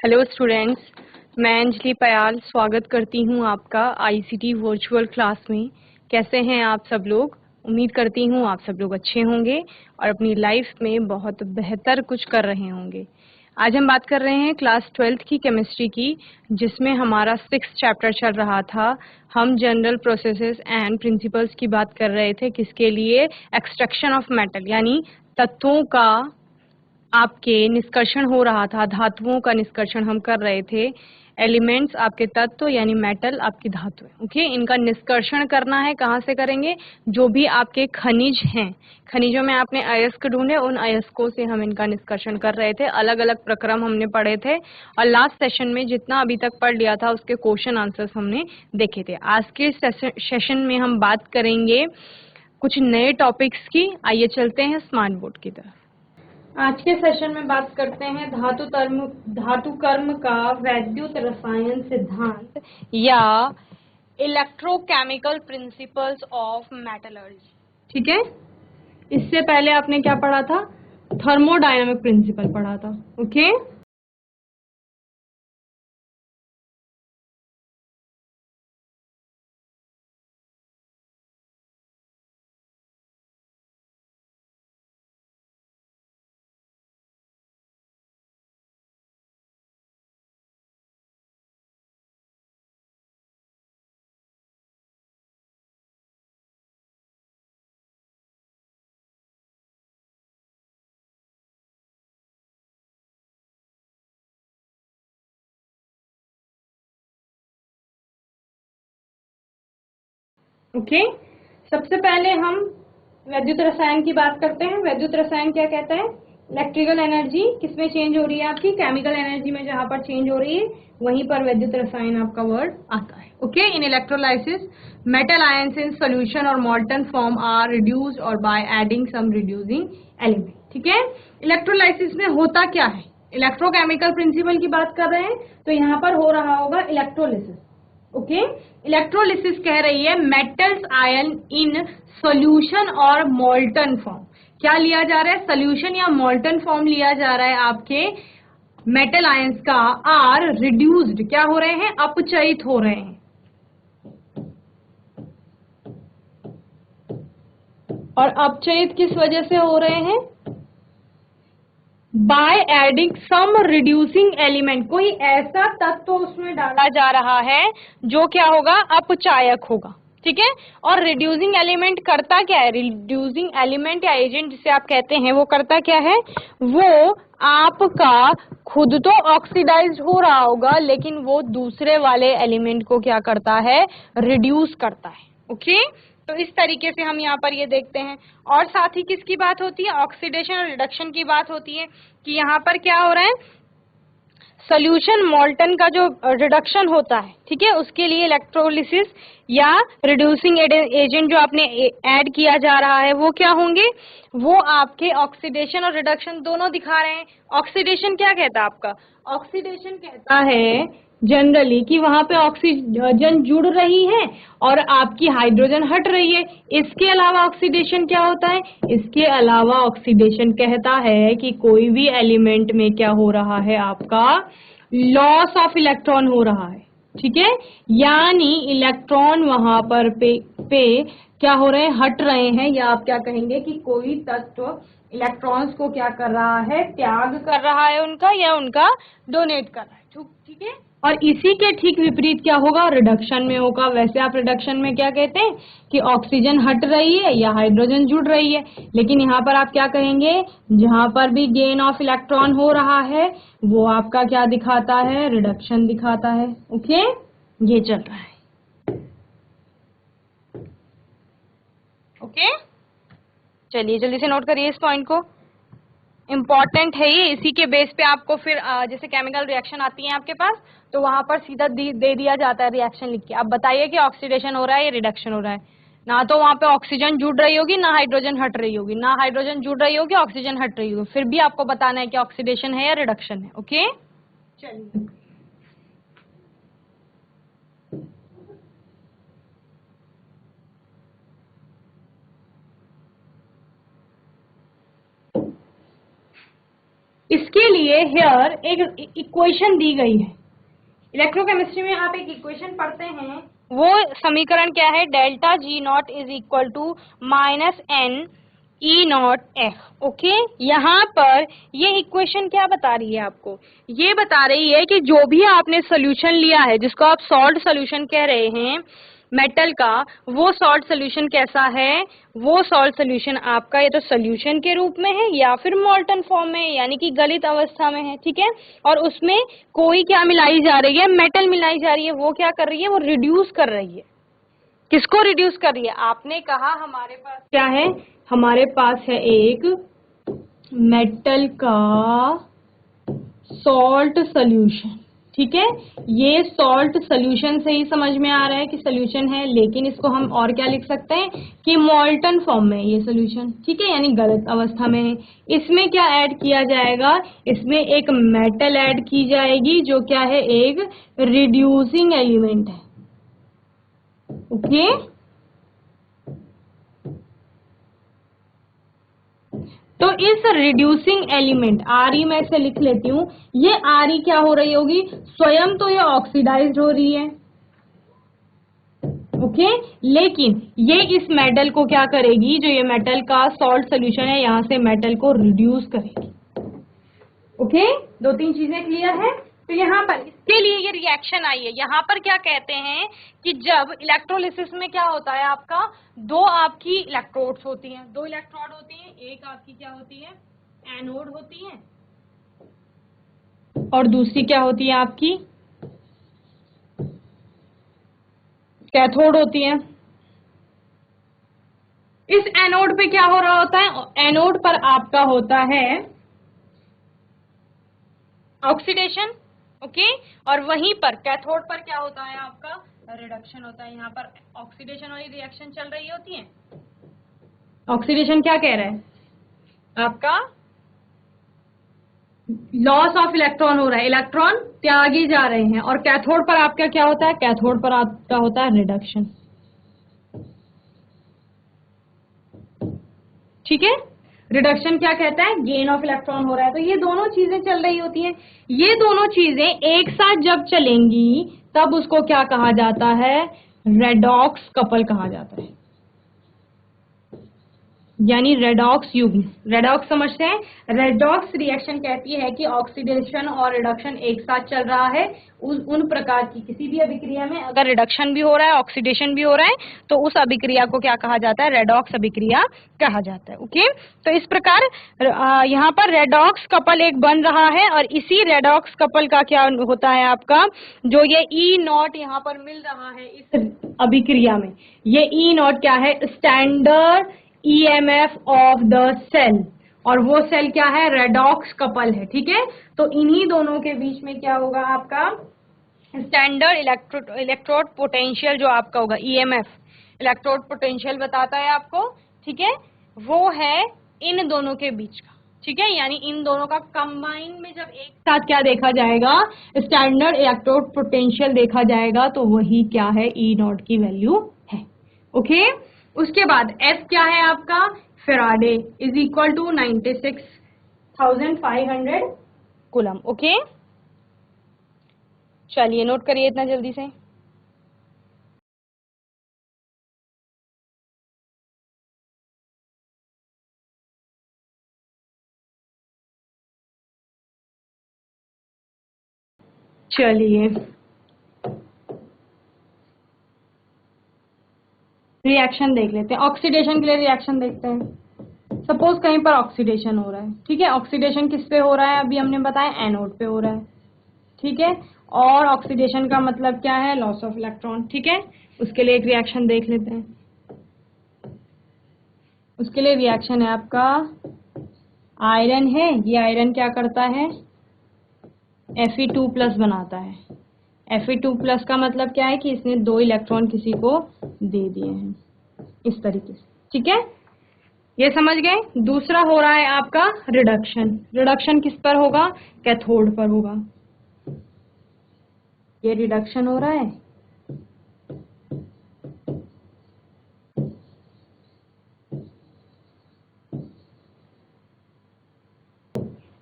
Hello students, मैं अंजलि पयाल स्वागत करती हूं आपका आईसीटी वर्चुअल क्लास में। कैसे हैं आप सब लोग? उम्मीद करती हूं आप सब लोग अच्छे होंगे और अपनी लाइफ में बहुत बेहतर कुछ कर रहे होंगे। आज हम बात कर रहे हैं क्लास 12th की केमिस्ट्री की, जिसमें हमारा 6th चैप्टर चल रहा था। हम जनरल प्रोसेसेस एंड प्रिंसिपल्स की बात कर रहे थे, किसके लिए? एक्सट्रैक्शन ऑफ मेटल, यानी तत्वों का आपके निष्कर्षण हो रहा था, धातुओं का निष्कर्षण हम कर रहे थे। एलिमेंट्स आपके तत्व यानी मेटल आपकी धातु, ओके, इनका निष्कर्षण करना है। कहाँ से करेंगे? जो भी आपके खनिज हैं, खनिजों में आपने अयस्क ढूंढे, उन अयस्कों से हम इनका निष्कर्षण कर रहे थे। अलग अलग प्रक्रम हमने पढ़े थे और लास्ट सेशन में जितना अभी तक पढ़ लिया था उसके क्वेश्चन आंसर्स हमने देखे थे। आज के सेशन में हम बात करेंगे कुछ नए टॉपिक्स की। आइए चलते हैं स्मार्ट बोर्ड की तरफ। आज के सेशन में बात करते हैं धातु कर्म का वैद्युत रसायन सिद्धांत या इलेक्ट्रोकेमिकल प्रिंसिपल्स ऑफ मेटलर्जी। ठीक है, इससे पहले आपने क्या पढ़ा था? थर्मोडायनामिक प्रिंसिपल पढ़ा था। ओके, ओके, सबसे पहले हम वैद्युत रसायन की बात करते हैं। वैद्युत रसायन क्या कहता है? इलेक्ट्रिकल एनर्जी किसमें चेंज हो रही है आपकी? केमिकल एनर्जी में जहां पर चेंज हो रही है वहीं पर वैद्युत रसायन आपका वर्ड आता है। Okay, in electrolysis metal ions in solution or molten form are reduced or by adding some reducing element. ठीक है, इलेक्ट्रोलाइसिस में होता क्या है? इलेक्ट्रोकेमिकल प्रिंसिपल की बात कर रहे हैं तो यहाँ पर हो रहा होगा इलेक्ट्रोलिसिस। ओके, इलेक्ट्रोलिसिस कह रही है मेटल्स आयन इन सॉल्यूशन और मोल्टन फॉर्म। क्या लिया जा रहा है? सॉल्यूशन या मोल्टन फॉर्म लिया जा रहा है आपके मेटल आयंस का। आर रिड्यूस्ड, क्या हो रहे हैं? अपचयित हो रहे हैं। और अपचयित किस वजह से हो रहे हैं? By adding some reducing element, कोई ऐसा तत्व उसमें डाला जा रहा है जो क्या होगा? अपचायक होगा। ठीक है, और रिड्यूसिंग एलिमेंट करता क्या है? रिड्यूसिंग एलिमेंट या एजेंट जिसे आप कहते हैं वो करता क्या है? वो आपका खुद तो ऑक्सीडाइज हो रहा होगा, लेकिन वो दूसरे वाले एलिमेंट को क्या करता है? रिड्यूस करता है। ओके, तो इस तरीके से हम यहाँ पर ये देखते हैं। और साथ ही किसकी बात होती है? ऑक्सीडेशन और रिडक्शन की बात होती है कि यहाँ पर क्या हो रहा है? सोल्यूशन मोल्टन का जो रिडक्शन होता है, ठीक है, उसके लिए इलेक्ट्रोलिसिस या रिड्यूसिंग एजेंट जो आपने ऐड किया जा रहा है वो क्या होंगे? वो आपके ऑक्सीडेशन और रिडक्शन दोनों दिखा रहे हैं। ऑक्सीडेशन क्या कहता है आपका? ऑक्सीडेशन कहता है जनरली कि वहां पे ऑक्सीजन जुड़ रही है और आपकी हाइड्रोजन हट रही है। इसके अलावा ऑक्सीडेशन क्या होता है? इसके अलावा ऑक्सीडेशन कहता है कि कोई भी एलिमेंट में क्या हो रहा है? आपका लॉस ऑफ इलेक्ट्रॉन हो रहा है। ठीक है, यानी इलेक्ट्रॉन वहां पर पे क्या हो रहे हैं? हट रहे हैं, या आप क्या कहेंगे कि कोई तत्व इलेक्ट्रॉन्स को क्या कर रहा है? त्याग कर रहा है उनका, या उनका डोनेट कर रहा है। ठीक है, और इसी के ठीक विपरीत क्या होगा? रिडक्शन में होगा। वैसे आप रिडक्शन में क्या कहते हैं कि ऑक्सीजन हट रही है या हाइड्रोजन जुड़ रही है, लेकिन यहाँ पर आप क्या कहेंगे? जहां पर भी गेन ऑफ इलेक्ट्रॉन हो रहा है वो आपका क्या दिखाता है? रिडक्शन दिखाता है। ओके, ये चल रहा है। ओके, चलिए जल्दी से नोट करिए इस पॉइंट को, इम्पॉर्टेंट है ये। इसी के बेस पे आपको फिर जैसे केमिकल रिएक्शन आती है आपके पास तो वहां पर सीधा दे दिया जाता है रिएक्शन लिख के। अब बताइए कि ऑक्सीडेशन हो रहा है या रिडक्शन हो रहा है? ना तो वहां पे ऑक्सीजन जुड़ रही होगी, ना हाइड्रोजन हट रही होगी। ना हाइड्रोजन जुड़ रही होगी, ऑक्सीजन हट रही होगी, फिर भी आपको बताना है कि ऑक्सीडेशन है या रिडक्शन है। ओके, चलिए इसके लिए हेयर एक इक्वेशन दी गई है। इलेक्ट्रोकेमिस्ट्री में आप एक इक्वेशन पढ़ते हैं, वो समीकरण क्या है, delta G naught is equal to minus N E naught F. Okay, यहाँ पर ये इक्वेशन क्या बता रही है आपको, ये बता रही है कि जो भी आपने सोल्यूशन लिया है, जिसको आप सॉल्ट सोल्यूशन कह रहे हैं मेटल का, वो सॉल्ट सोल्यूशन कैसा है, वो सॉल्ट सोल्यूशन आपका या तो सोल्यूशन के रूप में है या फिर मोल्टन फॉर्म में है, यानी कि गलित अवस्था में है। ठीक है, और उसमें कोई क्या मिलाई जा रही है, मेटल मिलाई जा रही है। वो क्या कर रही है, वो रिड्यूस कर रही है। किसको रिड्यूस कर रही है, आपने कहा हमारे पास क्या है, हमारे पास है एक मेटल का सॉल्ट सोल्यूशन। ठीक है, ये सॉल्ट सोल्यूशन से ही समझ में आ रहा है कि सोल्यूशन है, लेकिन इसको हम और क्या लिख सकते हैं कि मोल्टन फॉर्म में ये सोल्यूशन। ठीक है, यानी गलत अवस्था में है। इसमें क्या ऐड किया जाएगा, इसमें एक मेटल ऐड की जाएगी जो क्या है, एक रिड्यूसिंग एलिमेंट है। ओके, तो इस रिड्यूसिंग एलिमेंट आर ई, मैं इसे लिख लेती हूं, ये आर ई क्या हो रही होगी, स्वयं तो ये ऑक्सीडाइज्ड हो रही है। ओके, लेकिन ये इस मेटल को क्या करेगी, जो ये मेटल का सॉल्ट सोल्यूशन है, यहां से मेटल को रिड्यूस करेगी। ओके, दो तीन चीजें क्लियर है। तो यहाँ पर इसके लिए ये रिएक्शन आई है। यहाँ पर क्या कहते हैं कि जब इलेक्ट्रोलिसिस में क्या होता है, आपका दो आपकी इलेक्ट्रोड्स होती हैं, दो इलेक्ट्रोड होती हैं, एक आपकी क्या होती है, एनोड होती है, और दूसरी क्या होती है आपकी, कैथोड होती है। इस एनोड पे क्या हो रहा होता है, एनोड पर आपका होता है ऑक्सीडेशन। ओके, और वहीं पर कैथोड पर क्या होता है, आपका रिडक्शन होता है। यहाँ पर ऑक्सीडेशन वाली रिएक्शन चल रही होती है। ऑक्सीडेशन क्या कह रहा है, आपका लॉस ऑफ इलेक्ट्रॉन हो रहा है, इलेक्ट्रॉन त्यागे जा रहे हैं। और कैथोड पर आपका क्या होता है, कैथोड पर आपका होता है रिडक्शन। ठीक है, रिडक्शन क्या कहता है, गेन ऑफ इलेक्ट्रॉन हो रहा है। तो ये दोनों चीजें चल रही होती हैं। ये दोनों चीजें एक साथ जब चलेंगी तब उसको क्या कहा जाता है, रेडॉक्स कपल कहा जाता है, यानी रेडॉक्स युग्म। रेडॉक्स समझते हैं, रेडॉक्स रिएक्शन कहती है कि ऑक्सीडेशन और रिडक्शन एक साथ चल रहा है। उन प्रकार की किसी भी अभिक्रिया में अगर रिडक्शन भी हो रहा है, ऑक्सीडेशन भी हो रहा है, तो उस अभिक्रिया को क्या कहा जाता है, रेडॉक्स अभिक्रिया कहा जाता है। ओके, तो इस प्रकार यहाँ पर रेडॉक्स कपल एक बन रहा है, और इसी रेडॉक्स कपल का क्या होता है, आपका जो ये ई नॉट यहाँ पर मिल रहा है इस अभिक्रिया में, ये ई नॉट क्या है, standard EMF of the cell, और वो सेल क्या है, रेडॉक्स कपल है। ठीक है, तो इन्हीं दोनों के बीच में क्या होगा, आपका स्टैंडर्ड इलेक्ट्रोड पोटेंशियल जो आपका होगा, EMF इलेक्ट्रोड पोटेंशियल बताता है आपको। ठीक है, वो है इन दोनों के बीच का। ठीक है, यानी इन दोनों का कंबाइन में जब एक साथ क्या देखा जाएगा, स्टैंडर्ड इलेक्ट्रोड पोटेंशियल देखा जाएगा, तो वही क्या है, ई नॉट की वैल्यू है। ओके, उसके बाद एफ क्या है आपका, Faraday is equal to 96,500 coulomb. Okay, चलिए नोट करिए इतना जल्दी से। चलिए रिएक्शन देख लेते हैं, ऑक्सीडेशन के लिए रिएक्शन देखते हैं। सपोज कहीं पर ऑक्सीडेशन हो रहा है। ठीक है, ऑक्सीडेशन किस पे हो रहा है, अभी हमने बताया एनोड पे हो रहा है। ठीक है, और ऑक्सीडेशन का मतलब क्या है, लॉस ऑफ इलेक्ट्रॉन। ठीक है, उसके लिए एक रिएक्शन देख लेते हैं। उसके लिए रिएक्शन है आपका, आयरन है, ये आयरन क्या करता है, Fe2+ बनाता है। Fe2+ का मतलब क्या है कि इसने 2 इलेक्ट्रॉन किसी को दे दिए हैं, इस तरीके से। ठीक है, ये समझ गए। दूसरा हो रहा है आपका रिडक्शन। रिडक्शन किस पर होगा, कैथोड पर होगा। ये रिडक्शन हो रहा है,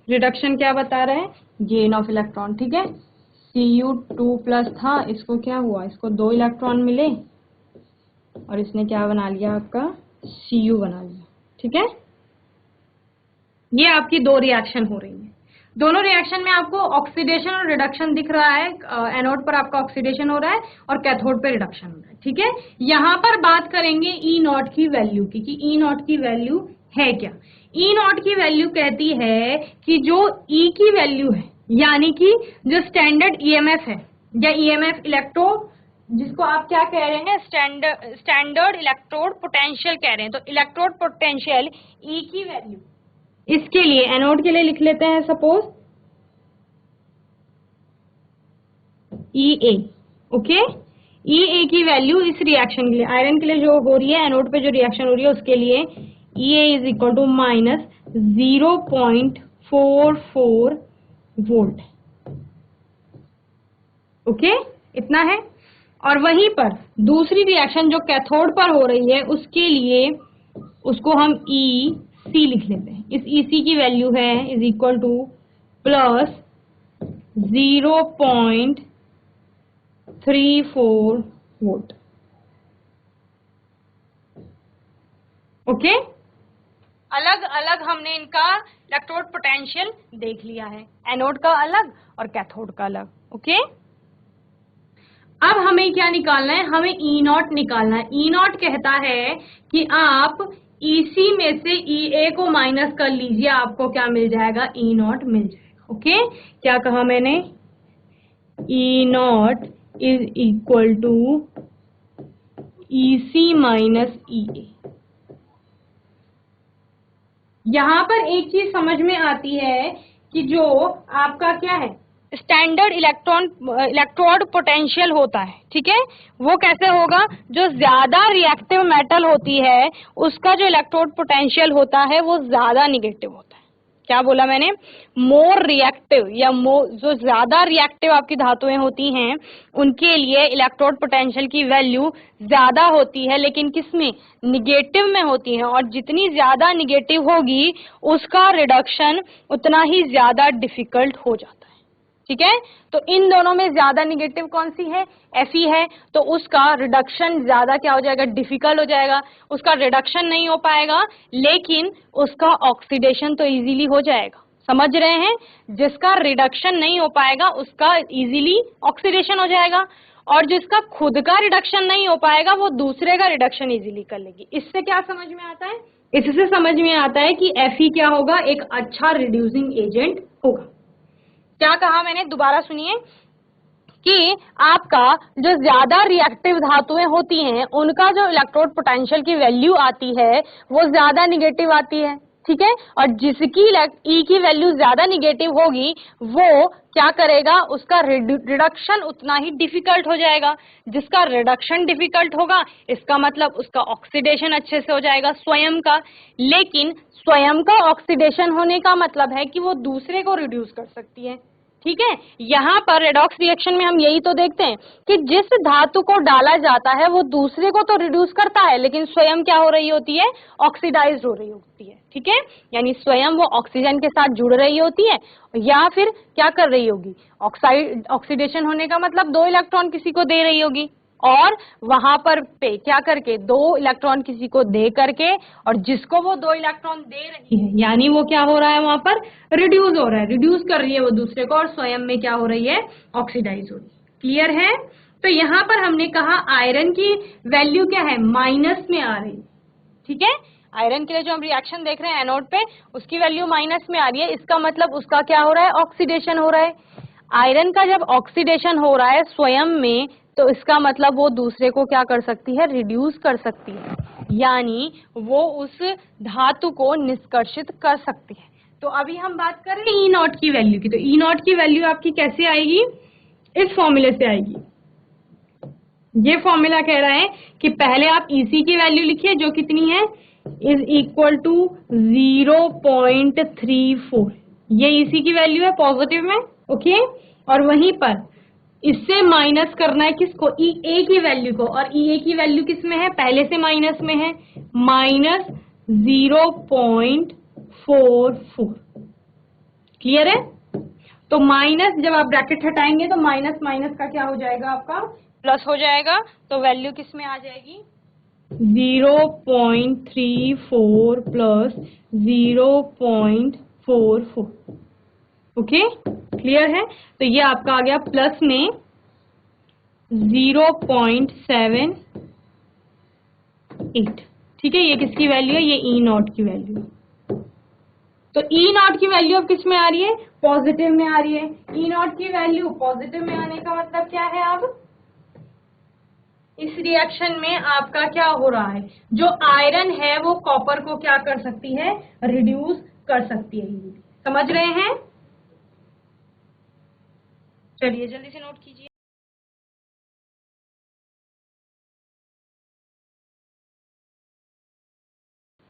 रिडक्शन क्या बता रहे हैं, गेन ऑफ इलेक्ट्रॉन, ठीक है। Cu2+ था, इसको क्या हुआ, इसको 2 इलेक्ट्रॉन मिले और इसने क्या बना लिया, आपका Cu बना लिया, ठीक है। ये आपकी 2 रिएक्शन हो रही है। दोनों रिएक्शन में आपको ऑक्सीडेशन और रिडक्शन दिख रहा है। एनोड पर आपका ऑक्सीडेशन हो रहा है और कैथोड पर रिडक्शन हो रहा है, ठीक है। यहाँ पर बात करेंगे E0 की वैल्यू की, कि E0 की वैल्यू है क्या। E0 की वैल्यू कहती है कि जो E की वैल्यू है, यानी कि जो स्टैंडर्ड EMF है या EMF इलेक्ट्रो, जिसको आप क्या कह रहे हैं, स्टैंडर्ड इलेक्ट्रोड पोटेंशियल कह रहे हैं। तो इलेक्ट्रोड पोटेंशियल E की वैल्यू, इसके लिए एनोड के लिए लिख लेते हैं सपोज EA, ओके। EA की वैल्यू इस रिएक्शन के लिए, आयरन के लिए जो हो रही है, एनोड पे जो रिएक्शन हो रही है उसके लिए EA is equal to -0.44 volt, okay, इतना है। और वहीं पर दूसरी रिएक्शन जो कैथोड पर हो रही है उसके लिए उसको हम EC लिख लेते हैं। इस EC की वैल्यू है is equal to +0.34 volt, okay. अलग अलग हमने इनका इलेक्ट्रोड पोटेंशियल देख लिया है, एनोड का अलग और कैथोड का अलग, ओके। अब हमें क्या निकालना है, हमें E0 निकालना है। E0 कहता है कि आप EC में से EA को माइनस कर लीजिए, आपको क्या मिल जाएगा, E0 मिल जाएगा, ओके। क्या कहा मैंने, E0 is equal to EC minus EA। यहां पर एक चीज समझ में आती है कि जो आपका क्या है, स्टैंडर्ड इलेक्ट्रोड पोटेंशियल होता है, ठीक है, वो कैसे होगा, जो ज्यादा रिएक्टिव मेटल होती है उसका जो इलेक्ट्रोड पोटेंशियल होता है वो ज्यादा निगेटिव होता है। क्या बोला मैंने, मोर रिएक्टिव या जो ज्यादा रिएक्टिव आपकी धातुएं होती हैं उनके लिए इलेक्ट्रोड पोटेंशियल की वैल्यू ज्यादा होती है, लेकिन किसमें, निगेटिव में होती है। और जितनी ज्यादा निगेटिव होगी उसका रिडक्शन उतना ही ज्यादा डिफिकल्ट हो जाता है, ठीक है। तो इन दोनों में ज्यादा निगेटिव कौन सी है, Fe है, तो उसका रिडक्शन ज्यादा क्या हो जाएगा, डिफिकल्ट हो जाएगा, उसका रिडक्शन नहीं हो पाएगा, लेकिन उसका ऑक्सीडेशन तो इजीली हो जाएगा। समझ रहे हैं, जिसका रिडक्शन नहीं हो पाएगा उसका इजीली ऑक्सीडेशन हो जाएगा, और जिसका खुद का रिडक्शन नहीं हो पाएगा वो दूसरे का रिडक्शन इजीली कर लेगी। इससे क्या समझ में आता है, इससे समझ में आता है कि Fe क्या होगा, एक अच्छा रिड्यूसिंग एजेंट होगा। क्या कहा मैंने, दोबारा सुनिए, कि आपका जो ज्यादा रिएक्टिव धातुएं होती हैं उनका जो इलेक्ट्रोड पोटेंशियल की वैल्यू आती है वो ज्यादा निगेटिव आती है, ठीक है। और जिसकी E की वैल्यू ज्यादा निगेटिव होगी वो क्या करेगा, उसका रिडक्शन उतना ही डिफिकल्ट हो जाएगा। जिसका रिडक्शन डिफिकल्ट होगा इसका मतलब उसका ऑक्सीडेशन अच्छे से हो जाएगा स्वयं का, लेकिन स्वयं का ऑक्सीडेशन होने का मतलब है कि वो दूसरे को रिड्यूस कर सकती है, ठीक है। यहाँ पर रेडॉक्स रिएक्शन में हम यही तो देखते हैं कि जिस धातु को डाला जाता है वो दूसरे को तो रिड्यूस करता है, लेकिन स्वयं क्या हो रही होती है, ऑक्सीडाइज हो रही होती है, ठीक है। यानी स्वयं वो ऑक्सीजन के साथ जुड़ रही होती है, या फिर क्या कर रही होगी, ऑक्सीडेशन होने का मतलब 2 इलेक्ट्रॉन किसी को दे रही होगी, और वहां पर पे क्या करके 2 इलेक्ट्रॉन किसी को दे करके, और जिसको वो 2 इलेक्ट्रॉन दे रही है यानी वो क्या हो रहा है, वहां पर रिड्यूस हो रहा है, रिड्यूस कर रही है वो दूसरे को, और स्वयं में क्या हो रही है, ऑक्सीडाइज हो रही है। क्लियर है। तो यहाँ पर हमने कहा आयरन की वैल्यू क्या है, माइनस में आ रही है, ठीक है। आयरन के लिए जो हम रिएक्शन देख रहे हैं एनोड पे, उसकी वैल्यू माइनस में आ रही है, इसका मतलब उसका क्या हो रहा है, ऑक्सीडेशन हो रहा है। आयरन का जब ऑक्सीडेशन हो रहा है स्वयं में, तो इसका मतलब वो दूसरे को क्या कर सकती है, रिड्यूस कर सकती है, यानी वो उस धातु को निष्कर्षित कर सकती है। तो अभी हम बात कर रहे हैं E0 की वैल्यू की। तो E0 की वैल्यू आपकी कैसे आएगी, इस फॉर्मूले से आएगी। ये फॉर्मूला कह रहा है कि पहले आप EC की वैल्यू लिखिए जो कितनी है, इज इक्वल टू 0.34। ये EC की वैल्यू है पॉजिटिव में, ओके। और वहीं पर इससे माइनस करना है किसको, EA की वैल्यू को, और EA की वैल्यू किस में है, पहले से माइनस में है, -0.44। क्लियर है? तो माइनस, जब आप ब्रैकेट हटाएंगे तो माइनस माइनस का क्या हो जाएगा, आपका प्लस हो जाएगा। तो वैल्यू किस में आ जाएगी, 0.34 प्लस 0.44। ओके, क्लियर है? तो ये आपका आ गया प्लस में 0.78। ठीक है, ये किसकी वैल्यू है, ये ई नॉट की वैल्यू। तो ई नॉट की वैल्यू अब किस में आ रही है, पॉजिटिव में आ रही है। ई नॉट की वैल्यू पॉजिटिव में आने का मतलब क्या है, अब इस रिएक्शन में आपका क्या हो रहा है, जो आयरन है वो कॉपर को क्या कर सकती है, रिड्यूस कर सकती है। समझ रहे हैं? चलिए जल्दी से नोट कीजिए।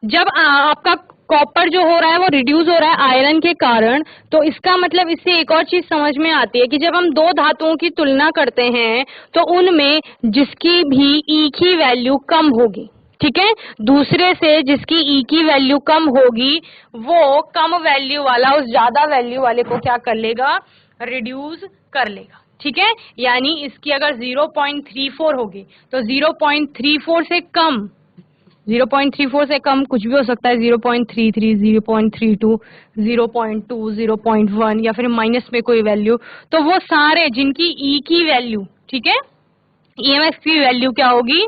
जब आपका कॉपर जो हो रहा है वो रिड्यूस हो रहा है आयरन के कारण, तो इसका मतलब इससे एक और चीज समझ में आती है कि जब हम दो धातुओं की तुलना करते हैं तो उनमें जिसकी भी ई की वैल्यू कम होगी, ठीक है, दूसरे से जिसकी ई की वैल्यू कम होगी, वो कम वैल्यू वाला उस ज्यादा वैल्यू वाले को क्या कर लेगा, रिड्यूस कर लेगा। ठीक है, यानी इसकी अगर 0.34 होगी तो 0.34 से कम, 0.34 से कम कुछ भी हो सकता है, 0.33, 0.32, 0.2, 0.1 या फिर माइनस में कोई वैल्यू, तो वो सारे जिनकी ई की वैल्यू, ठीक है, ईएमएफ की वैल्यू क्या होगी,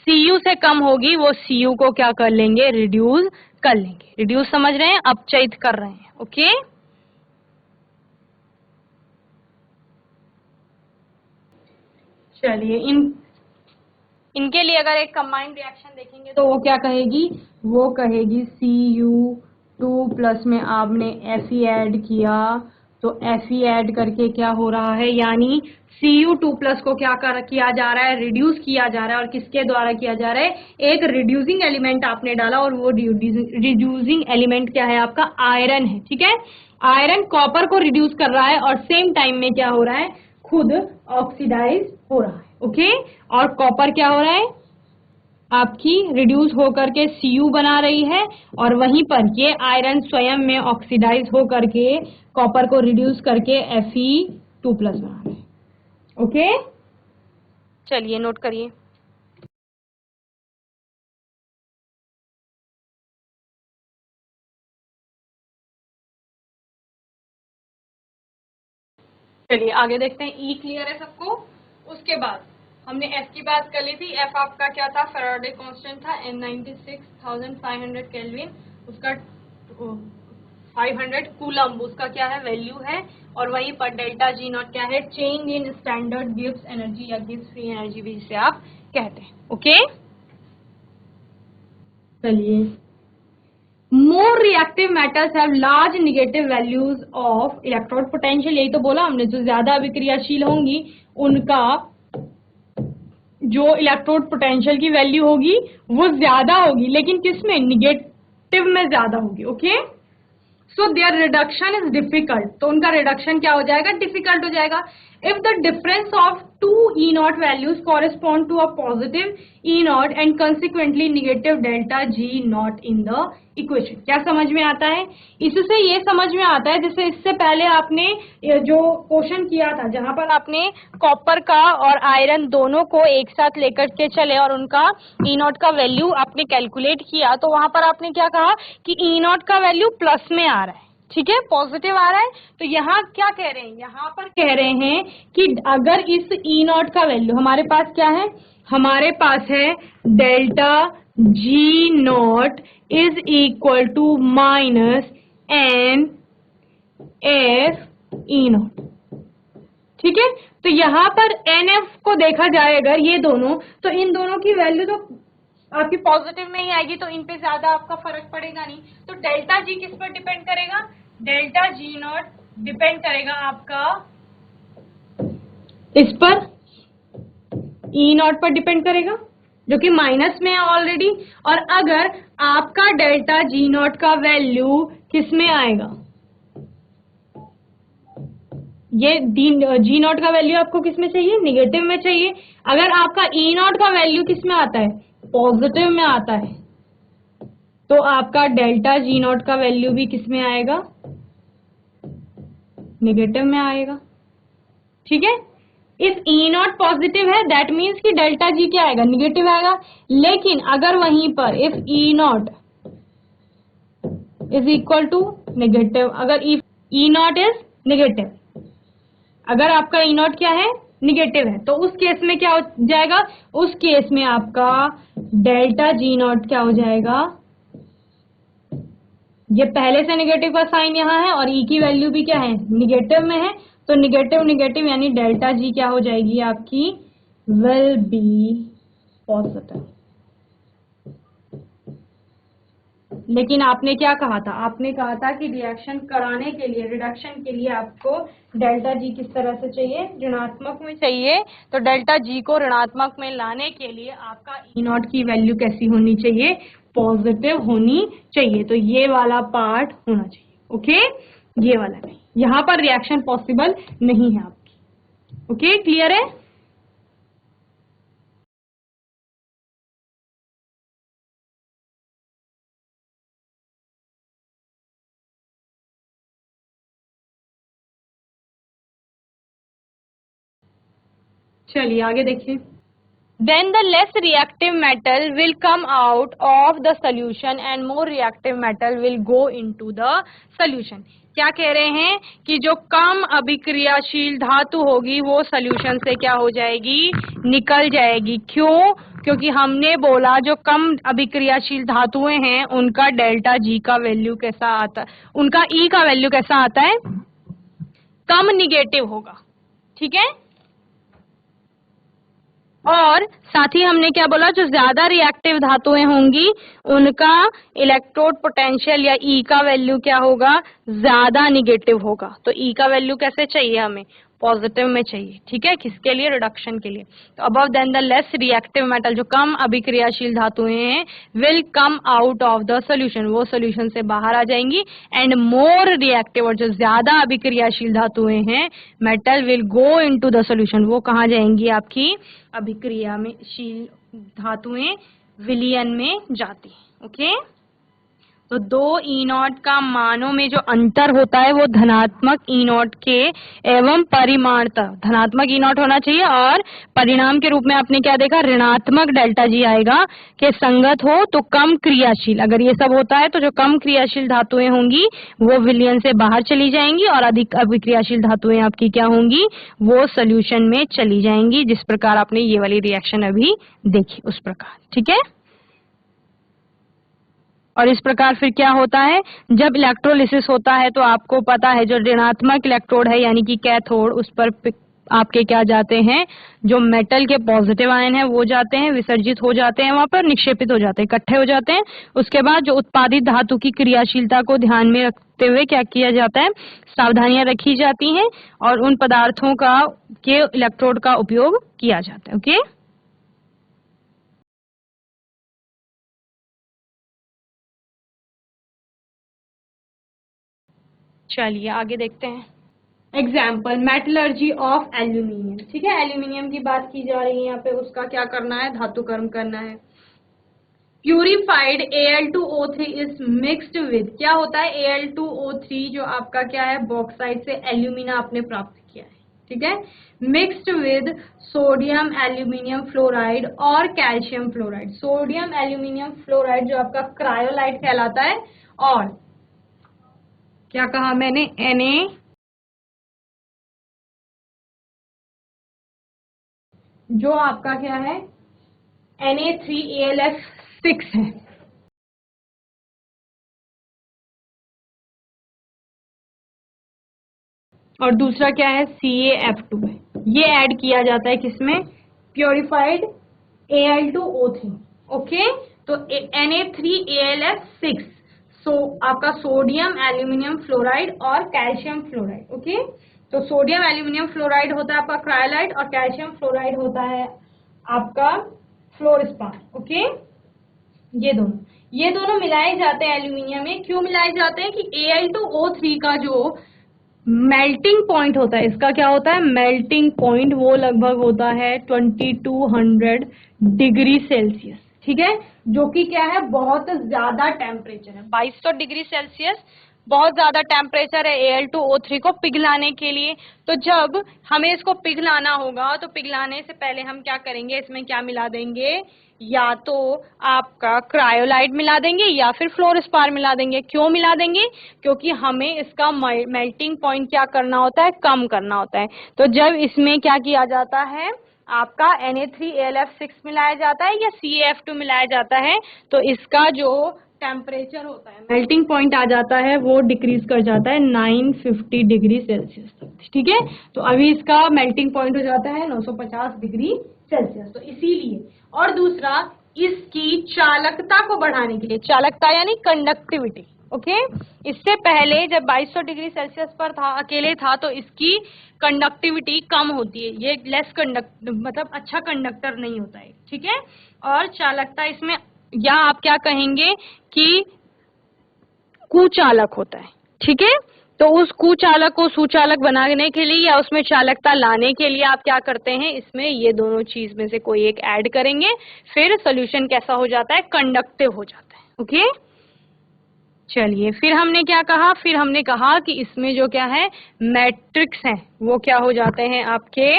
सीयू से कम होगी, वो सीयू को क्या कर लेंगे, रिड्यूस कर लेंगे। रिड्यूस समझ रहे हैं, अपचयित कर रहे हैं। ओके, चलिए इनके लिए अगर एक कंबाइंड रिएक्शन देखेंगे तो वो क्या कहेगी, वो कहेगी Cu2+ में आपने Fe ऐड किया, तो Fe ऐड करके क्या हो रहा है, यानी Cu2+ को क्या किया जा रहा है, रिड्यूस किया जा रहा है। और किसके द्वारा किया जा रहा है, एक रिड्यूसिंग एलिमेंट आपने डाला, और वो रिड्यूसिंग एलिमेंट क्या है, आपका आयरन है। ठीक है, आयरन कॉपर को रिड्यूस कर रहा है और सेम टाइम में क्या हो रहा है, खुद ऑक्सीडाइज हो रहा है। ओके, और कॉपर क्या हो रहा है, आपकी रिड्यूस होकर के Cu बना रही है, और वहीं पर ये आयरन स्वयं में ऑक्सीडाइज होकर के कॉपर को रिड्यूस करके Fe2+ बना रहे हैं। ओके, चलिए नोट करिए। चलिए आगे देखते हैं। ई क्लियर है सबको? उसके बाद हमने एफ की बात कर ली थी। एफ आपका क्या था, फैराडे कांस्टेंट था, N96,500 केल्विन, उसका 500 कूलम उसका क्या है, वैल्यू है। और वहीं पर डेल्टा जी नॉट क्या है, change in standard gives energy या गिव्स फ्री एनर्जी भी जिसे आप कहते हैं। ओके, चलिए, more reactive metals have large negative values of electrode potential. यही तो बोला हमने, जो ज्यादा अभिक्रियाशील होंगी उनका जो इलेक्ट्रोड पोटेंशियल की वैल्यू होगी वो ज्यादा होगी, लेकिन किसमें, निगेटिव में ज्यादा होगी। Okay, so there reduction is difficult, तो उनका रिडक्शन क्या हो जाएगा, डिफिकल्ट हो जाएगा। If the difference of two E naught values correspond to a positive E naught and consequently negative delta G naught in the equation. क्या समझ में आता है, इससे ये समझ में आता है, जैसे इससे पहले आपने जो क्वेश्चन किया था जहां पर आपने कॉपर का और आयरन दोनों को एक साथ लेकर के चले और उनका ई नॉट का वैल्यू आपने कैलकुलेट किया, तो वहां पर आपने क्या कहा कि ई नॉट का वैल्यू प्लस में आ रहा है, ठीक है, पॉजिटिव आ रहा है। तो यहाँ क्या कह रहे हैं, यहाँ पर कह रहे हैं कि अगर इस ई नॉट का वैल्यू, हमारे पास क्या है, हमारे पास है delta G naught is equal to minus n F E naught. ठीक है, तो यहाँ पर एन एफ को देखा जाए अगर ये दोनों, तो इन दोनों की वैल्यू तो आपकी पॉजिटिव में ही आएगी, तो इन पे ज्यादा आपका फर्क पड़ेगा नहीं। तो डेल्टा जी किस पर डिपेंड करेगा, डेल्टा जी नॉट डिपेंड करेगा आपका इस पर, ई नॉट पर डिपेंड करेगा, जो कि माइनस में है ऑलरेडी। और अगर आपका डेल्टा जी नॉट का वैल्यू किस में आएगा, ये जी नॉट का वैल्यू आपको किस में चाहिए, निगेटिव में चाहिए। अगर आपका ई नॉट का वैल्यू किस में आता है, पॉजिटिव में आता है, तो आपका डेल्टा जी नॉट का वैल्यू भी किस में आएगा, नेगेटिव में आएगा, ठीक है। इफ ई नॉट पॉजिटिव है दैट मीन्स कि डेल्टा जी क्या आएगा, निगेटिव आएगा। लेकिन अगर वहीं पर if E naught is equal to negative, अगर if E naught is negative, अगर आपका ई नॉट क्या है, निगेटिव है, तो उस केस में क्या हो जाएगा, उस केस में आपका डेल्टा जी नॉट क्या हो जाएगा, ये पहले से नेगेटिव का साइन यहाँ है और ई की वैल्यू भी क्या है, निगेटिव में है, तो निगेटिव निगेटिव यानी डेल्टा जी क्या हो जाएगी आपकी, विल बी पॉजिटिव। लेकिन आपने क्या कहा था, आपने कहा था कि रिएक्शन कराने के लिए, रिडक्शन के लिए आपको डेल्टा जी किस तरह से चाहिए, ऋणात्मक में चाहिए। तो डेल्टा जी को ऋणात्मक में लाने के लिए आपका ई नॉट की वैल्यू कैसी होनी चाहिए, पॉजिटिव होनी चाहिए। तो ये वाला पार्ट होना चाहिए, ओके, ये वाला नहीं, यहां पर रिएक्शन पॉसिबल नहीं है आपकी, ओके, क्लियर है। चलिए आगे देखिए। Then the less reactive metal will come out of the solution and more reactive metal will go into the solution. क्या कह रहे हैं कि जो कम अभिक्रियाशील धातु होगी वो सॉल्यूशन से क्या हो जाएगी, निकल जाएगी। क्यों? क्योंकि हमने बोला जो कम अभिक्रियाशील धातुएं हैं उनका डेल्टा जी का वैल्यू कैसा आता है, उनका ई का वैल्यू कैसा आता है, कम निगेटिव होगा, ठीक है। और साथ ही हमने क्या बोला, जो ज्यादा रिएक्टिव धातुएं होंगी उनका इलेक्ट्रोड पोटेंशियल या ई का वैल्यू क्या होगा, ज्यादा निगेटिव होगा। तो ई का वैल्यू कैसे चाहिए हमें, पॉजिटिव में चाहिए, ठीक है, किसके लिए, रिडक्शन के लिए। तो above than the less reactive metal, जो कम अभिक्रियाशील धातुएं हैं, will come out of the solution, वो सोल्यूशन से बाहर आ जाएंगी। एंड मोर रिएक्टिव, और जो ज्यादा अभिक्रियाशील धातुएं हैं, metal will go into the solution, वो कहाँ जाएंगी, आपकी अभिक्रिया में शील धातुएं विलयन में जाती है, ओके। तो दो ई नॉट का मानों में जो अंतर होता है वो धनात्मक ई नॉट के एवं परिमाणतः धनात्मक ई नॉट होना चाहिए, और परिणाम के रूप में आपने क्या देखा, ऋणात्मक डेल्टा जी आएगा कि संगत हो तो कम क्रियाशील। अगर ये सब होता है तो जो कम क्रियाशील धातुएं होंगी वो विलयन से बाहर चली जाएंगी और अधिक अभिक्रियाशील धातुएं आपकी क्या होंगी, वो सोल्यूशन में चली जाएंगी। जिस प्रकार आपने ये वाली रिएक्शन अभी देखी उस प्रकार, ठीक है। और इस प्रकार फिर क्या होता है, जब इलेक्ट्रोलिसिस होता है तो आपको पता है जो ऋणात्मक इलेक्ट्रोड है यानी कि कैथोड, उस पर आपके क्या जाते हैं, जो मेटल के पॉजिटिव आयन है वो जाते हैं, विसर्जित हो जाते हैं, वहां पर निक्षेपित हो जाते हैं, इकट्ठे हो जाते हैं। उसके बाद जो उत्पादित धातु की क्रियाशीलता को ध्यान में रखते हुए क्या किया जाता है, सावधानियां रखी जाती हैं और उन पदार्थों का के इलेक्ट्रोड का उपयोग किया जाता है, ओके। चलिए आगे देखते हैं। एग्जाम्पल, मेटलर्जी ऑफ एल्यूमिनियम, ठीक है, एल्यूमिनियम की बात की जा रही है यहाँ पे, उसका क्या करना है, धातु कर्म करना है। Purified Al2O3 is mixed with, क्या होता है, Al2O3 जो आपका क्या है, बॉक्साइट से एल्यूमिना आपने प्राप्त किया है, ठीक है, mixed with sodium aluminium fluoride और calcium fluoride. Sodium aluminium fluoride जो आपका क्रायोलाइट कहलाता है, और क्या कहा मैंने, Na, जो आपका क्या है, Na3AlF6 है, और दूसरा क्या है, CaF2 है। ये ऐड किया जाता है किसमें, प्योरिफाइड Al2O3, ओके। तो Na3AlF6, आपका सोडियम एल्यूमिनियम फ्लोराइड और कैल्शियम फ्लोराइड, ओके। तो सोडियम एल्यूमिनियम फ्लोराइड होता है आपका क्रायोलाइट और कैल्शियम फ्लोराइड होता है आपका फ्लोरस्पान, ओके। ये दोनों मिलाए जाते हैं एल्यूमिनियम में। क्यों मिलाए जाते हैं कि Al2O3 का जो मेल्टिंग पॉइंट होता है, इसका क्या होता है, मेल्टिंग पॉइंट, वो लगभग होता है 2200 डिग्री सेल्सियस, ठीक है, जो कि क्या है, बहुत ज्यादा टेम्परेचर है, 2200 डिग्री सेल्सियस बहुत ज्यादा टेम्परेचर है Al2O3 को पिघलाने के लिए। तो जब हमें इसको पिघलाना होगा तो पिघलाने से पहले हम क्या करेंगे, इसमें क्या मिला देंगे, या तो आपका क्रायोलाइट मिला देंगे या फिर फ्लोरस्पार मिला देंगे। क्यों मिला देंगे, क्योंकि हमें इसका मेल्टिंग पॉइंट क्या करना होता है, कम करना होता है। तो जब इसमें क्या किया जाता है, आपका Na3AlF6 मिलाया जाता है या CaF2 मिलाया जाता है, तो इसका जो टेम्परेचर होता है, मेल्टिंग पॉइंट आ जाता है, वो डिक्रीज कर जाता है 950 डिग्री सेल्सियस तक। ठीक है, तो अभी इसका मेल्टिंग पॉइंट हो जाता है 950 डिग्री सेल्सियस। तो इसीलिए, और दूसरा इसकी चालकता को बढ़ाने के लिए, चालकता यानी कंडक्टिविटी, ओके। इससे पहले जब 2200 डिग्री सेल्सियस पर था, अकेले था, तो इसकी कंडक्टिविटी कम होती है, ये लेस कंडक्ट मतलब अच्छा कंडक्टर नहीं होता है। ठीक है, और चालकता इसमें, या आप क्या कहेंगे कि कुचालक होता है। ठीक है, तो उस कुचालक को सुचालक बनाने के लिए या उसमें चालकता लाने के लिए आप क्या करते हैं, इसमें ये दोनों चीज में से कोई एक ऐड करेंगे, फिर सोल्यूशन कैसा हो जाता है, कंडक्टिव हो जाता है। ओके, चलिए फिर हमने क्या कहा, फिर हमने कहा कि इसमें जो क्या है मैट्रिक्स हैं वो क्या हो जाते हैं आपके,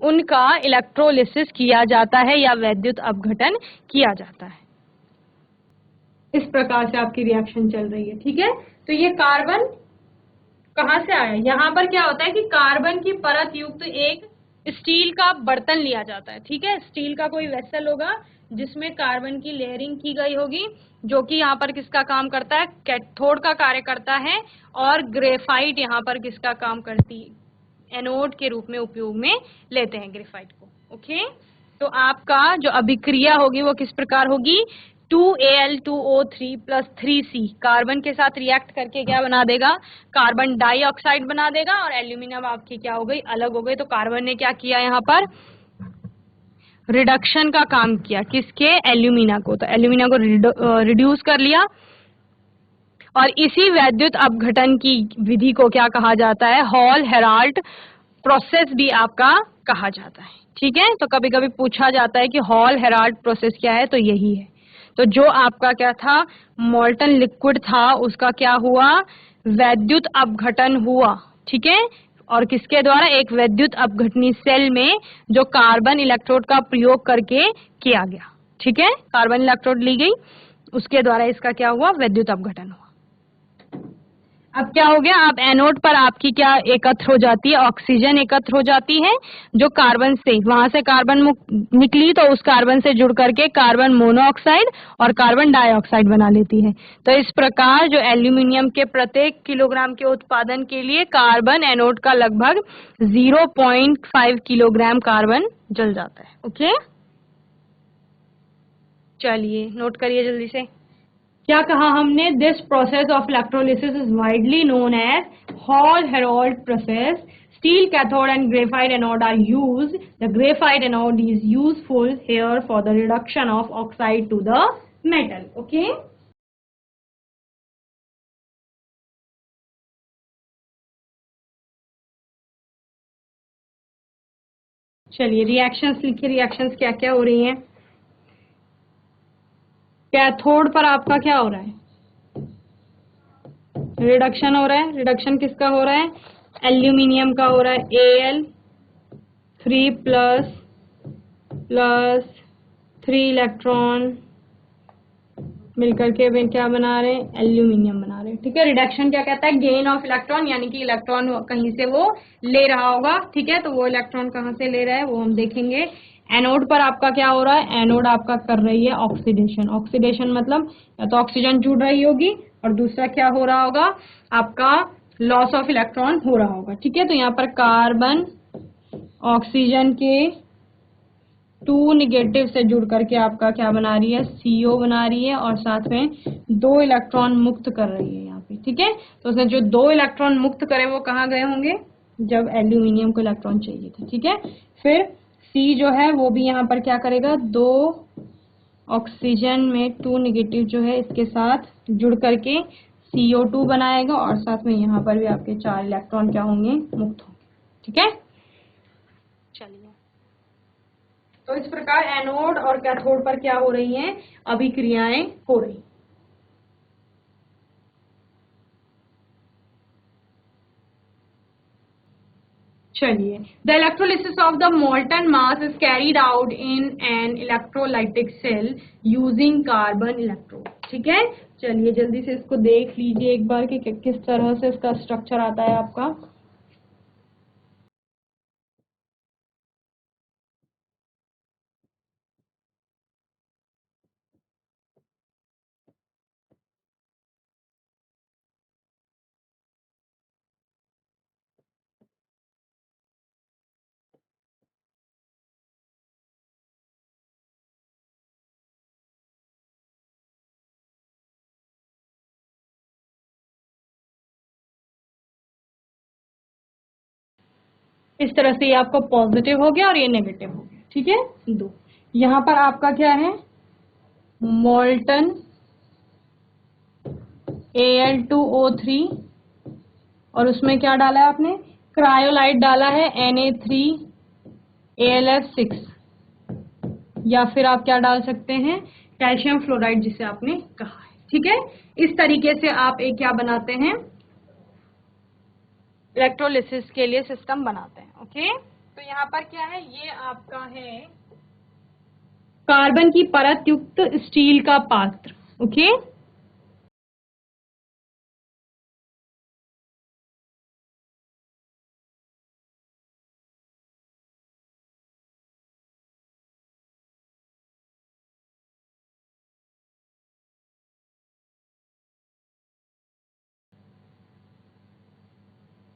उनका इलेक्ट्रोलिसिस किया जाता है या वैद्युत अपघटन किया जाता है। इस प्रकार से आपकी रिएक्शन चल रही है। ठीक है, तो ये कार्बन कहाँ से आया, यहाँ पर क्या होता है कि कार्बन की परत युक्त एक स्टील का बर्तन लिया जाता है। ठीक है, स्टील का कोई वेसल होगा जिसमें कार्बन की लेयरिंग की गई होगी, जो कि यहाँ पर किसका काम करता है, कैथोड का कार्य करता है, और ग्रेफाइट यहाँ पर किसका काम करती है, एनोड के रूप में उपयोग में लेते हैं ग्रेफाइट को। ओके, तो आपका जो अभिक्रिया होगी वो किस प्रकार होगी, 2Al2O3 प्लस 3C कार्बन के साथ रिएक्ट करके क्या बना देगा, कार्बन डाइऑक्साइड बना देगा, और एल्यूमिनियम आपकी क्या हो गई, अलग हो गई। तो कार्बन ने क्या किया, यहाँ पर रिडक्शन का काम किया, किसके, एल्यूमिना को। तो एल्यूमिना को रिड्यूस कर लिया, और इसी वैद्युत अपघटन की विधि को क्या कहा जाता है, हॉल हेराल्ड प्रोसेस भी आपका कहा जाता है। ठीक है, तो कभी कभी पूछा जाता है कि हॉल हेराल्ड प्रोसेस क्या है, तो यही है। तो जो आपका क्या था, मोल्टन लिक्विड था, उसका क्या हुआ, वैद्युत अपघटन हुआ। ठीक है, और किसके द्वारा, एक वैद्युत अपघटनी सेल में जो कार्बन इलेक्ट्रोड का प्रयोग करके किया गया। ठीक है, कार्बन इलेक्ट्रोड ली गई, उसके द्वारा इसका क्या हुआ, वैद्युत अपघटन हुआ। अब क्या हो गया, आप एनोड पर आपकी क्या एकत्र हो जाती है, ऑक्सीजन एकत्र हो जाती है, जो कार्बन से, वहां से कार्बन निकली, तो उस कार्बन से जुड़ करके कार्बन मोनोऑक्साइड और कार्बन डाइऑक्साइड बना लेती है। तो इस प्रकार जो एल्यूमिनियम के प्रत्येक किलोग्राम के उत्पादन के लिए कार्बन एनोड का लगभग 0.5 किलोग्राम कार्बन जल जाता है। ओके, चलिए नोट करिए जल्दी से। क्या कहा हमने, this process of electrolysis is widely known as Hall Heroult process. Steel cathode and graphite anode are used. The graphite anode is useful here for the reduction of oxide to the metal. Okay, चलिए reactions लिखिए, reactions क्या क्या हो रही हैं। Cathode पर आपका क्या हो रहा है, रिडक्शन हो रहा है। रिडक्शन किसका हो रहा है, एल्यूमिनियम का हो रहा है। Al3 प्लस 3 इलेक्ट्रॉन मिलकर के क्या बना रहे हैं, एल्यूमिनियम बना रहे हैं। ठीक है, रिडक्शन क्या कहता है, गेन ऑफ इलेक्ट्रॉन, यानी कि इलेक्ट्रॉन कहीं से वो ले रहा होगा। ठीक है, तो वो इलेक्ट्रॉन कहाँ से ले रहा है वो हम देखेंगे। एनोड पर आपका क्या हो रहा है, एनोड आपका कर रही है ऑक्सीडेशन। ऑक्सीडेशन मतलब या तो ऑक्सीजन जुड़ रही होगी, और दूसरा क्या हो रहा होगा, आपका लॉस ऑफ इलेक्ट्रॉन हो रहा होगा। ठीक है, तो यहाँ पर कार्बन ऑक्सीजन के 2 निगेटिव से जुड़ करके आपका क्या बना रही है, CO बना रही है, और साथ में 2 इलेक्ट्रॉन मुक्त कर रही है यहाँ पे। ठीक है, तो उसने जो 2 इलेक्ट्रॉन मुक्त करे वो कहाँ गए होंगे, जब एल्यूमिनियम को इलेक्ट्रॉन चाहिए थे। ठीक है, फिर C जो है वो भी यहाँ पर क्या करेगा, 2 ऑक्सीजन में 2 निगेटिव जो है इसके साथ जुड़ करके CO2 बनाएगा, और साथ में यहाँ पर भी आपके 4 इलेक्ट्रॉन क्या होंगे, मुक्त होंगे। ठीक है, चलिए तो इस प्रकार एनोड और कैथोड पर क्या हो रही हैं, अभिक्रियाएं हो रही। चलिए, the electrolysis of the molten mass is carried out in an electrolytic cell using carbon electrode. ठीक है, चलिए जल्दी से इसको देख लीजिए एक बार कि किस तरह से इसका स्ट्रक्चर आता है आपका। इस तरह से ये आपका पॉजिटिव हो गया और ये नेगेटिव हो गया। ठीक है, दो यहाँ पर आपका क्या है, मोल्टन Al2O3 और उसमें क्या डाला है आपने, क्रायोलाइट डाला है Na3AlF6, या फिर आप क्या डाल सकते हैं, कैल्शियम फ्लोराइड जिसे आपने कहा है। ठीक है, इस तरीके से आप एक क्या बनाते हैं, इलेक्ट्रोलिसिस के लिए सिस्टम बनाते हैं। ओके, तो यहाँ पर क्या है, ये आपका है कार्बन की परत युक्त स्टील का पात्र। ओके,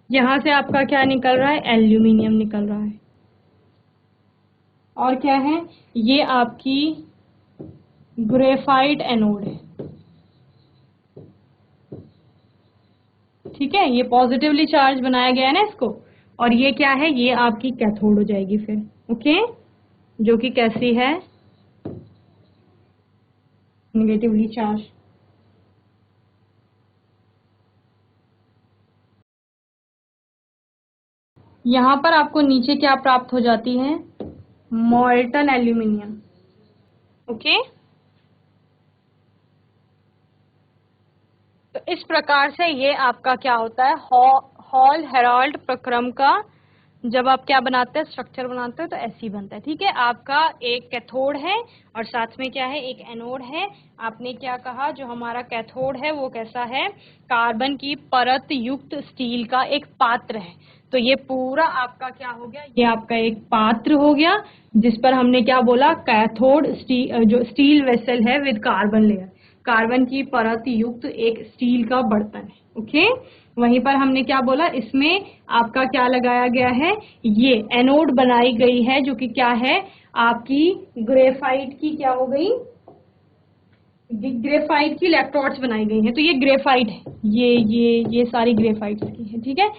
यहां से आपका क्या निकल रहा है, एल्यूमिनियम निकल रहा है। और क्या है, ये आपकी ग्रेफाइट एनोड है। ठीक है, ये पॉजिटिवली चार्ज बनाया गया है ना इसको, और ये क्या है, ये आपकी कैथोड हो जाएगी फिर। ओके, जो कि कैसी है, नेगेटिवली चार्ज। यहां पर आपको नीचे क्या प्राप्त हो जाती है, मोल्टन एल्यूमिनियम। ओके, तो इस प्रकार से ये आपका क्या होता है, हॉल हेराल्ड प्रक्रम का जब आप क्या बनाते हैं, स्ट्रक्चर बनाते हैं तो ऐसे ही बनता है। ठीक है, आपका एक कैथोड है और साथ में क्या है, एक एनोड है। आपने क्या कहा, जो हमारा कैथोड है वो कैसा है, कार्बन की परत युक्त स्टील का एक पात्र है। तो ये पूरा आपका क्या हो गया, ये आपका एक पात्र हो गया जिस पर हमने क्या बोला, कैथोड स्टील, जो स्टील वेसल है विद कार्बन लेयर, कार्बन की परत युक्त एक स्टील का बर्तन है। ओके, वहीं पर हमने क्या बोला, इसमें आपका क्या लगाया गया है, ये एनोड बनाई गई है जो कि क्या है, आपकी ग्रेफाइट की क्या हो गई, ग्रेफाइट की इलेक्ट्रोड्स बनाई गई हैं। तो ये ग्रेफाइट है, ये सारी ग्रेफाइट्स की है। ठीक है,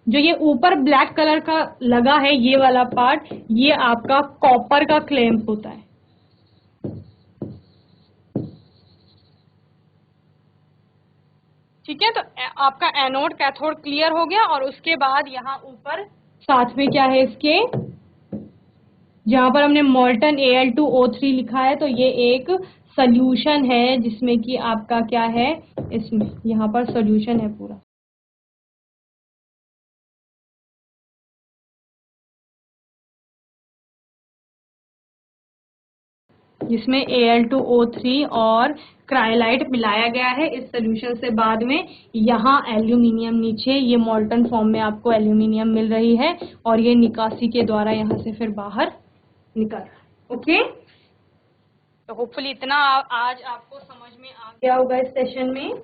जो ये ऊपर ब्लैक कलर का लगा है ये वाला पार्ट, ये आपका कॉपर का क्लैंप होता है। ठीक है, तो आपका एनोड कैथोड क्लियर हो गया, और उसके बाद यहाँ ऊपर साथ में क्या है इसके, जहां पर हमने मोल्टन Al2O3 लिखा है, तो ये एक सोल्यूशन है जिसमें कि आपका क्या है, इसमें यहाँ पर सोल्यूशन है पूरा। जिसमें Al2O3 और क्रायोलाइट मिलाया गया है इस सोल्यूशन से। बाद में यहाँ एल्यूमिनियम नीचे ये मोल्टन फॉर्म में आपको एल्यूमिनियम मिल रही है, और ये निकासी के द्वारा यहाँ से फिर बाहर निकल रहा है। ओके, तो होपफुली इतना आज आपको समझ में आ गया होगा इस सेशन में।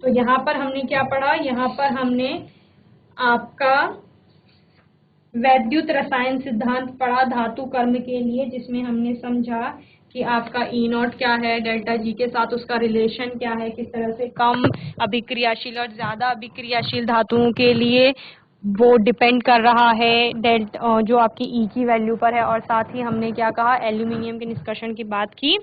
तो यहाँ पर हमने क्या पढ़ा, यहाँ पर हमने आपका वैद्युत रसायन सिद्धांत पढ़ा धातु कर्म के लिए, जिसमें हमने समझा कि आपका ई नॉट क्या है, डेल्टा जी के साथ उसका रिलेशन क्या है, किस तरह से कम अभिक्रियाशील और ज्यादा अभिक्रियाशील धातुओं के लिए वो डिपेंड कर रहा है डेल्टा जो आपकी ई की वैल्यू पर है। और साथ ही हमने क्या कहा, एल्यूमिनियम के निष्कर्षण की बात की,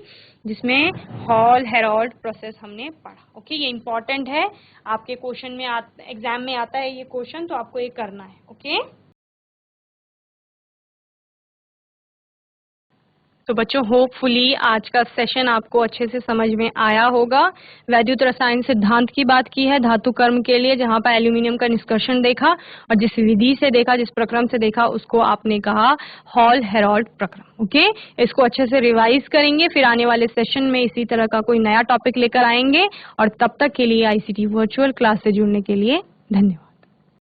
जिसमें हॉल हेराल्ड प्रोसेस हमने पढ़ा। ओके, ये इंपॉर्टेंट है, आपके क्वेश्चन में एग्जाम में आता है ये क्वेश्चन, तो आपको ये करना है। ओके। तो बच्चों होपफुली आज का सेशन आपको अच्छे से समझ में आया होगा। वैद्युत रसायन सिद्धांत की बात की है धातु कर्म के लिए, जहां पर एल्यूमिनियम का निष्कर्षण देखा और जिस विधि से देखा, जिस प्रक्रम से देखा, उसको आपने कहा हॉल हेरोल्ड प्रक्रम। ओके, इसको अच्छे से रिवाइज करेंगे, फिर आने वाले सेशन में इसी तरह का कोई नया टॉपिक लेकर आएंगे। और तब तक के लिए ICT वर्चुअल क्लास से जुड़ने के लिए धन्यवाद।